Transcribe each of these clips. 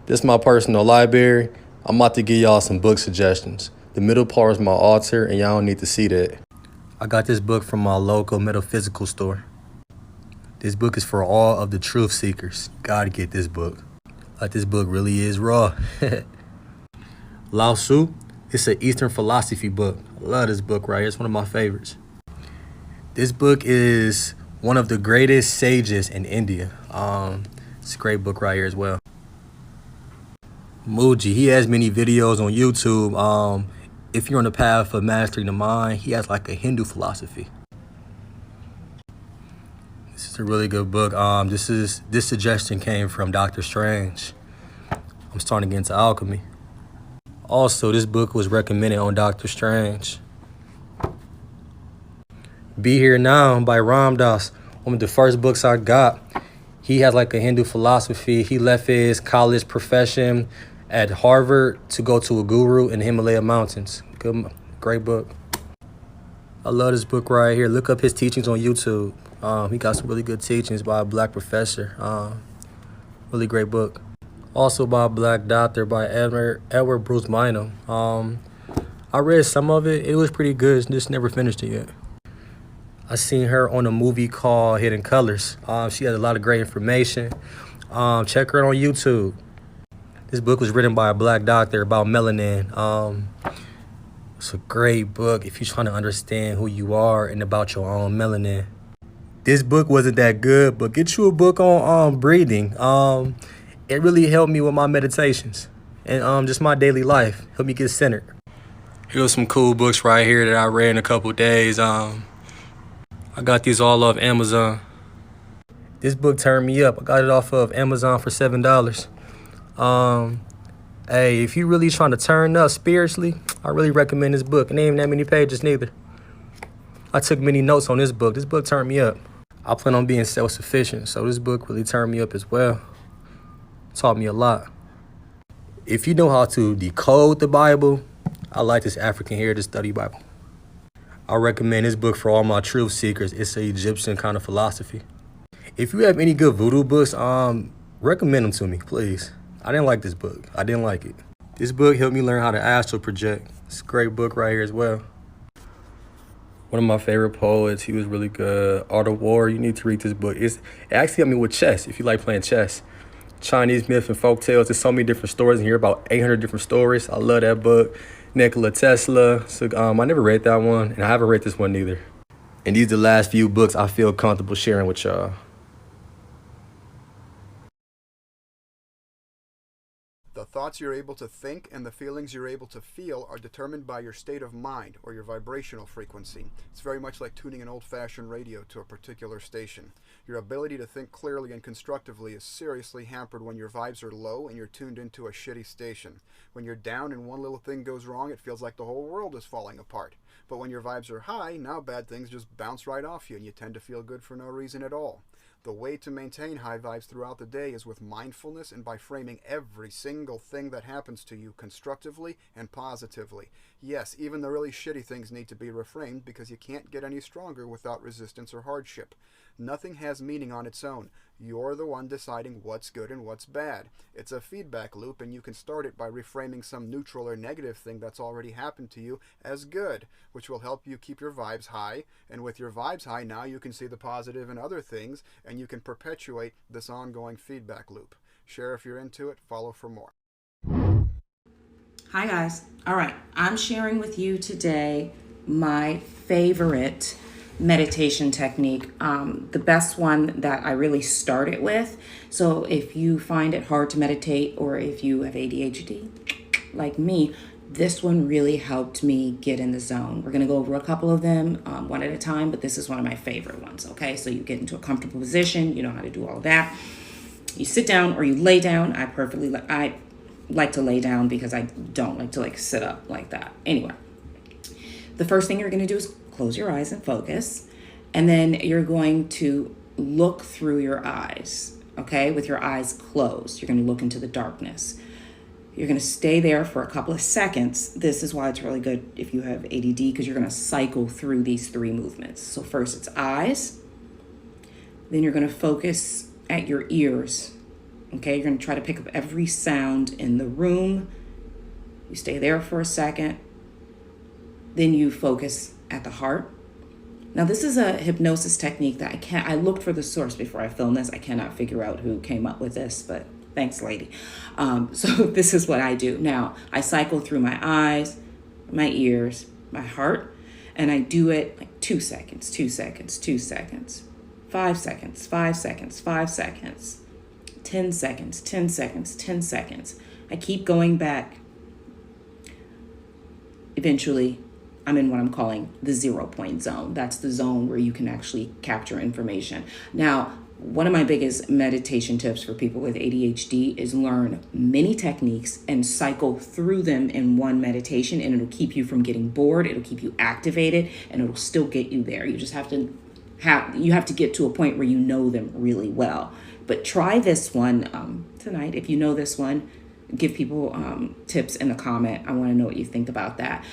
This is my personal library. I'm about to give y'all some book suggestions. The middle part is my author, and y'all don't need to see that. I got this book from my local metaphysical store. This book is for all of the truth seekers. You gotta get this book. Like, this book really is raw. Lao Tzu, it's an Eastern philosophy book. I love this book right here. It's one of my favorites. This book is one of the greatest sages in India. It's a great book right here as well. Muji, he has many videos on YouTube. If you're on the path of mastering the mind, he has like a Hindu philosophy. This is a really good book. This suggestion came from Dr. Strange. I'm starting to get into alchemy. Also, this book was recommended on Dr. Strange. Be Here Now by Ram Dass, one of the first books I got. He has like a Hindu philosophy. He left his college profession at Harvard to go to a guru in the Himalaya mountains. Good, great book. I love this book right here. Look up his teachings on YouTube. He got some really good teachings by a black professor. Really great book. Also by a black doctor by Edward Bruce Bynum. I read some of it. It was pretty good. Just never finished it yet. I seen her on a movie called Hidden Colors. She has a lot of great information. Check her out on YouTube. This book was written by a black doctor about melanin. It's a great book if you're trying to understand who you are and about your own melanin. This book wasn't that good, but get you a book on breathing. It really helped me with my meditations and just my daily life. Helped me get centered. Here's some cool books right here that I read in a couple days. I got these all off Amazon. This book turned me up. I got it off of Amazon for $7. Hey, if you're really trying to turn up spiritually, I really recommend this book. It ain't even that many pages neither. I took many notes on this book. This book turned me up. I plan on being self-sufficient, so this book really turned me up as well. Taught me a lot. If you know how to decode the Bible, I like this African Heritage Study Bible. I recommend this book for all my truth seekers. It's an Egyptian kind of philosophy. If you have any good voodoo books, recommend them to me, please. I didn't like this book. I didn't like it. This book helped me learn how to astral project. It's a great book right here as well. One of my favorite poets. He was really good. Art of War. You need to read this book. It actually helped me with chess, if you like playing chess. Chinese myths and folk tales. There's so many different stories in here, about 800 different stories. I love that book. Nikola Tesla. So, I never read that one, and I haven't read this one either. And these are the last few books I feel comfortable sharing with y'all. The thoughts you're able to think and the feelings you're able to feel are determined by your state of mind or your vibrational frequency. It's very much like tuning an old-fashioned radio to a particular station. Your ability to think clearly and constructively is seriously hampered when your vibes are low and you're tuned into a shitty station. When you're down and one little thing goes wrong, it feels like the whole world is falling apart. But when your vibes are high, now bad things just bounce right off you and you tend to feel good for no reason at all. The way to maintain high vibes throughout the day is with mindfulness and by framing every single thing that happens to you constructively and positively. Yes, even the really shitty things need to be reframed because you can't get any stronger without resistance or hardship. Nothing has meaning on its own. You're the one deciding what's good and what's bad. It's a feedback loop, and you can start it by reframing some neutral or negative thing that's already happened to you as good, which will help you keep your vibes high. And with your vibes high, now you can see the positive in other things, and you can perpetuate this ongoing feedback loop. Share if you're into it. Follow for more. Hi guys. All right, I'm sharing with you today my favorite meditation technique, the best one that I really started with. So if you find it hard to meditate, or if you have ADHD like me, this one really helped me get in the zone. We're gonna go over a couple of them one at a time, but this is one of my favorite ones, okay? So you get into a comfortable position, you know how to do all of that. You sit down or you lay down. I like to lay down because I don't like to sit up like that. Anyway, the first thing you're gonna do is close your eyes and focus. And then you're going to look through your eyes, okay? With your eyes closed, you're gonna look into the darkness. You're gonna stay there for a couple of seconds. This is why it's really good if you have ADD, because you're gonna cycle through these three movements. So first it's eyes, then you're gonna focus at your ears, Okay, you're going to try to pick up every sound in the room. You stay there for a second. Then you focus at the heart. Now, this is a hypnosis technique that I looked for the source before I filmed this. I cannot figure out who came up with this, but thanks, lady. So this is what I do. Now, I cycle through my eyes, my ears, my heart, and I do it like 2 seconds, 2 seconds, 2 seconds, 5 seconds, 5 seconds, 5 seconds, 10 seconds, 10 seconds, 10 seconds. I keep going back. Eventually, I'm in what I'm calling the 0 point zone. That's the zone where you can actually capture information. Now, one of my biggest meditation tips for people with ADHD is learn many techniques and cycle through them in one meditation, and it'll keep you from getting bored. It'll keep you activated, and it'll still get you there. You just have to get to a point where you know them really well. But try this one tonight. If you know this one, give people tips in the comment. I want to know what you think about that.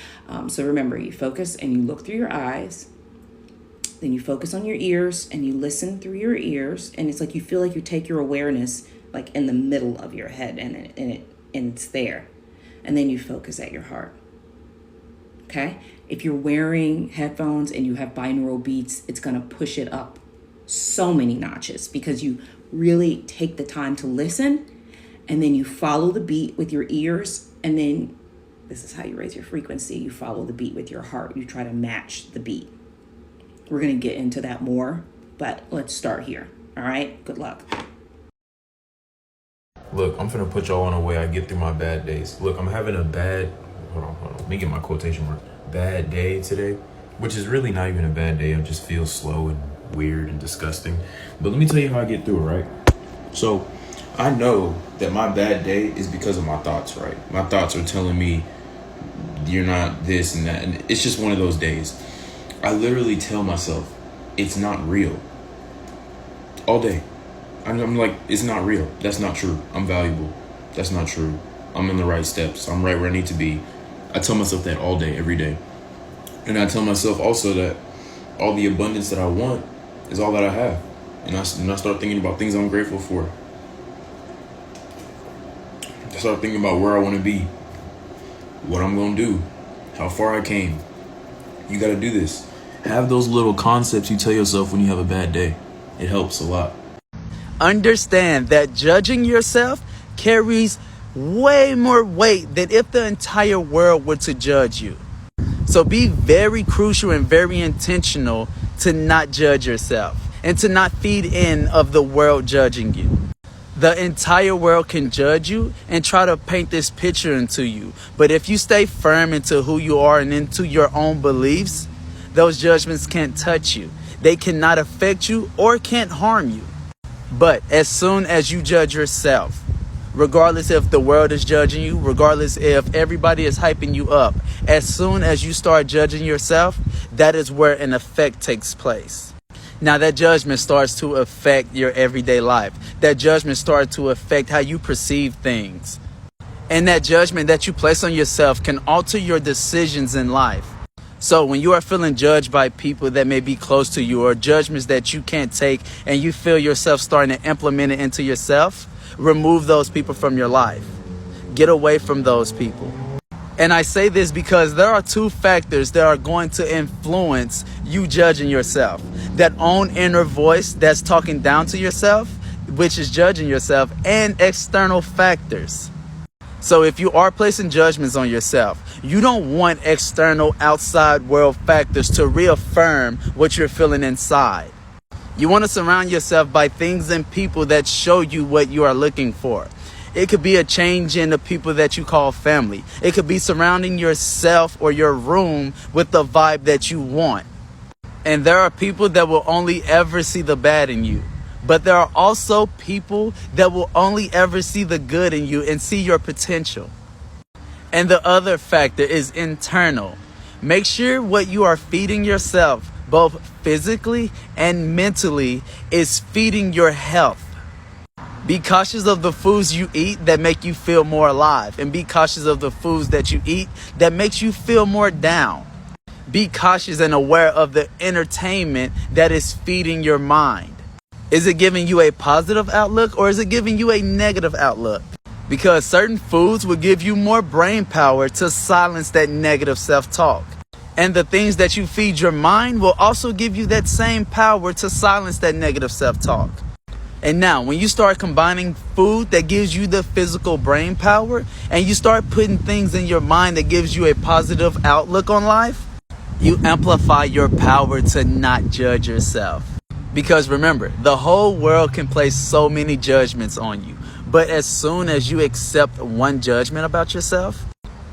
So remember, you focus and you look through your eyes. Then you focus on your ears and you listen through your ears. And it's like you feel like you take your awareness like in the middle of your head and it's there. And then you focus at your heart. Okay? If you're wearing headphones and you have binaural beats, it's going to push it up so many notches because you really take the time to listen. And then you follow the beat with your ears. And then this is how you raise your frequency. You follow the beat with your heart. You try to match the beat. We're going to get into that more, but let's start here. All right. Good luck. Look, I'm finna put y'all on a way I get through my bad days. Look, I'm having a bad, hold on. Let me get my quotation mark. Bad day today, which is really not even a bad day. I just feel slow and weird and disgusting. But let me tell you how I get through it, right? So I know that my bad day is because of my thoughts, right? My thoughts are telling me you're not this and that. And it's just one of those days. I literally tell myself it's not real all day. I'm like, it's not real. That's not true. I'm valuable. That's not true. I'm in the right steps. I'm right where I need to be. I tell myself that all day, every day. And I tell myself also that all the abundance that I want is all that I have. And I start thinking about things I'm grateful for. I start thinking about where I want to be, what I'm going to do, how far I came. You got to do this. Have those little concepts you tell yourself when you have a bad day. It helps a lot. Understand that judging yourself carries way more weight than if the entire world were to judge you. So be very crucial and very intentional to not judge yourself and to not feed in of the world judging you. The entire world can judge you and try to paint this picture into you. But if you stay firm into who you are and into your own beliefs, those judgments can't touch you. They cannot affect you or can't harm you. But as soon as you judge yourself, regardless if the world is judging you, regardless if everybody is hyping you up, as soon as you start judging yourself, that is where an effect takes place. Now that judgment starts to affect your everyday life. That judgment starts to affect how you perceive things. And that judgment that you place on yourself can alter your decisions in life. So when you are feeling judged by people that may be close to you or judgments that you can't take and you feel yourself starting to implement it into yourself, remove those people from your life. Get away from those people. And I say this because there are two factors that are going to influence you judging yourself. That own inner voice that's talking down to yourself, which is judging yourself, and external factors. So if you are placing judgments on yourself, you don't want external outside world factors to reaffirm what you're feeling inside. You want to surround yourself by things and people that show you what you are looking for. It could be a change in the people that you call family. It could be surrounding yourself or your room with the vibe that you want. And there are people that will only ever see the bad in you. But there are also people that will only ever see the good in you and see your potential. And the other factor is internal. Make sure what you are feeding yourself, both physically and mentally, is feeding your health. Be cautious of the foods you eat that make you feel more alive. And be cautious of the foods that you eat that makes you feel more down. Be cautious and aware of the entertainment that is feeding your mind. Is it giving you a positive outlook or is it giving you a negative outlook? Because certain foods will give you more brain power to silence that negative self-talk. And the things that you feed your mind will also give you that same power to silence that negative self-talk. And now, when you start combining food that gives you the physical brain power, and you start putting things in your mind that gives you a positive outlook on life, you amplify your power to not judge yourself. Because remember, the whole world can place so many judgments on you. But as soon as you accept one judgment about yourself,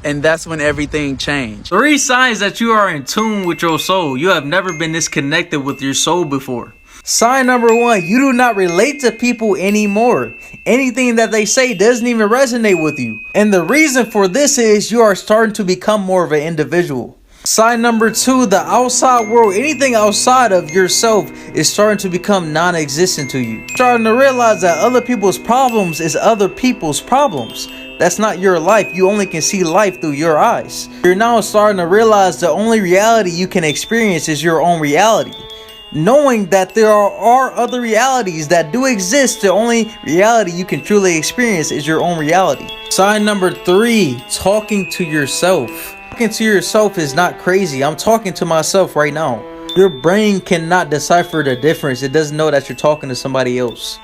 and that's when everything changed. 3 signs that you are in tune with your soul. You have never been disconnected with your soul before. Sign number 1, you do not relate to people anymore. Anything that they say doesn't even resonate with you. And the reason for this is you are starting to become more of an individual. Sign number 2, the outside world, anything outside of yourself is starting to become non-existent to you. Starting to realize that other people's problems is other people's problems. That's not your life. You only can see life through your eyes. You're now starting to realize the only reality you can experience is your own reality. Knowing that there are other realities that do exist, the only reality you can truly experience is your own reality. Sign number 3, talking to yourself. Talking to yourself is not crazy. I'm talking to myself right now. Your brain cannot decipher the difference. It doesn't know that you're talking to somebody else.